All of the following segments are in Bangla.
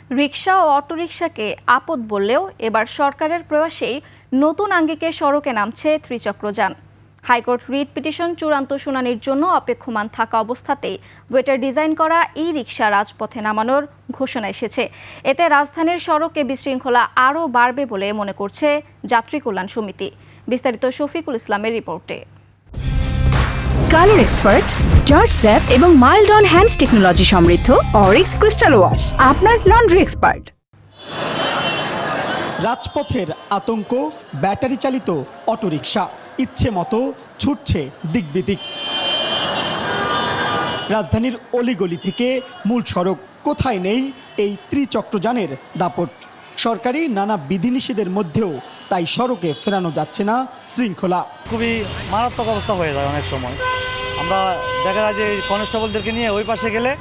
রিকশা ও অটোরিকশাকে আপদ বললেও এবার সরকারের প্রয়াসেই নতুন আঙ্গিকে সড়কে নামছে ত্রিচক্রযান। হাইকোর্ট রিট পিটিশন চূড়ান্ত শুনানির জন্য অপেক্ষমান থাকা অবস্থাতেই বুয়েটের ডিজাইন করা ই রিকশা রাজপথে নামানোর ঘোষণা এসেছে। এতে রাজধানীর সড়কে বিশৃঙ্খলা আরও বাড়বে বলে মনে করছে যাত্রী কল্যাণ সমিতি। বিস্তারিত শফিকুল ইসলামের রিপোর্টে। কালার এক্সপার্ট, জর্জ স্যাপ এবং মাইল্ড অন হ্যান্ডস টেকনোলজি সমৃদ্ধ অরিক্স ক্রিস্টাল ওয়াশ আপনার লন্ড্রি এক্সপার্ট। রাজপথের আতঙ্ক, ব্যাটারি চালিত অটোরিকশা ইচ্ছে মতো ছুটছে দিকবিদিক। রাজধানীর অলিগলি থেকে মূল সড়ক কোথায় নেই এই ত্রিচক্রযানের দাপট। সরকারি নানা বিধিনিষেধের মধ্যেও তাই সড়কে ফেরানো যাচ্ছে না শৃঙ্খলা। খুবই মারাত্মক অবস্থা হয়ে যায় অনেক সময়। আমরা দেখা যায় যে কনস্টেবলদেরকে নিয়ে ওই পাশে গেলে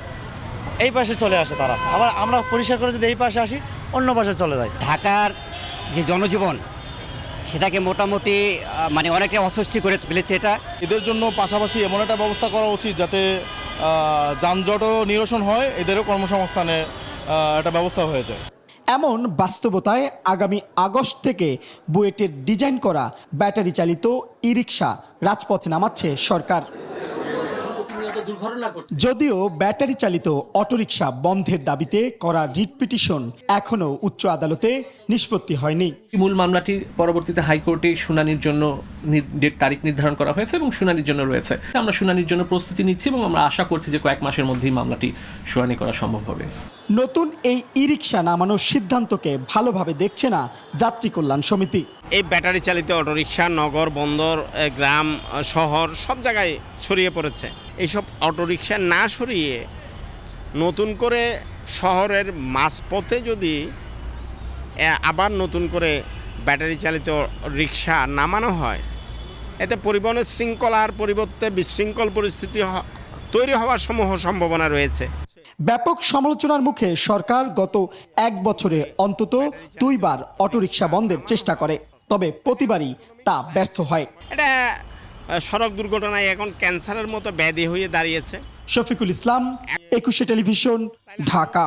এই পাশে চলে আসে তারা, আবার আমরা পরিষ্কার করে যদি এই পাশে আসি অন্য পাশে চলে যায়। ঢাকার যে জনজীবন সেটাকে মোটামুটি অনেকটা অস্বস্তি করে ফেলেছে। এটা এদের জন্য পাশাপাশি এমন একটা ব্যবস্থা করা উচিত যাতে যানজটও নিরসন হয়, এদেরও কর্মসংস্থানে একটা ব্যবস্থা হয়ে যায়। এমন বাস্তবতায় আগামী আগস্ট থেকে বুয়েটের ডিজাইন করা ব্যাটারি চালিত ই রিকশা রাজপথে নামাচ্ছে সরকার। যদিও ব্যাটারি চালিত অটোরিকশা বন্ধের দাবিতে করা রিট পিটিশন এখনও উচ্চ আদালতে নিষ্পত্তি হয়নি। মূল মামলাটি পরবর্তীতে হাইকোর্টে শুনানির জন্য তারিখ নির্ধারণ করা হয়েছে এবং শুনানির জন্য রয়েছে। আমরা শুনানির জন্য প্রস্তুতি নিচ্ছি এবং আমরা আশা করছি যে কয়েক মাসের মধ্যেই মামলাটি শুনানি করা সম্ভব হবে। নতুন এই ই রিকশা নামানোর সিদ্ধান্তকে ভালোভাবে দেখছে না যাত্রী কল্যাণ সমিতি। এই ব্যাটারি চালিত অটোরিকশা নগর, বন্দর, গ্রাম, শহর সব জায়গায় ছড়িয়ে পড়েছে। এইসব অটোরিকশা না সরিয়ে নতুন করে শহরের মাঝপথে যদি আবার নতুন করে ব্যাটারি চালিত রিকশা নামানো হয়, এতে পরিবহনের শৃঙ্খলার পরিবর্তে বিশৃঙ্খল পরিস্থিতি তৈরি হওয়ার সম্ভাবনা রয়েছে। ব্যাপক সমালোচনার মুখে সরকার গত এক বছরে অন্তত 2 বার অটোরিকশা বন্ধের চেষ্টা করে, তবে প্রতিবারই তা ব্যর্থ হয়। এটা সড়ক দুর্ঘটনায় এখন ক্যান্সারের মতো ব্যাধি হয়ে দাঁড়িয়েছে। শফিকুল ইসলাম, 21 টেলিভিশন, ঢাকা।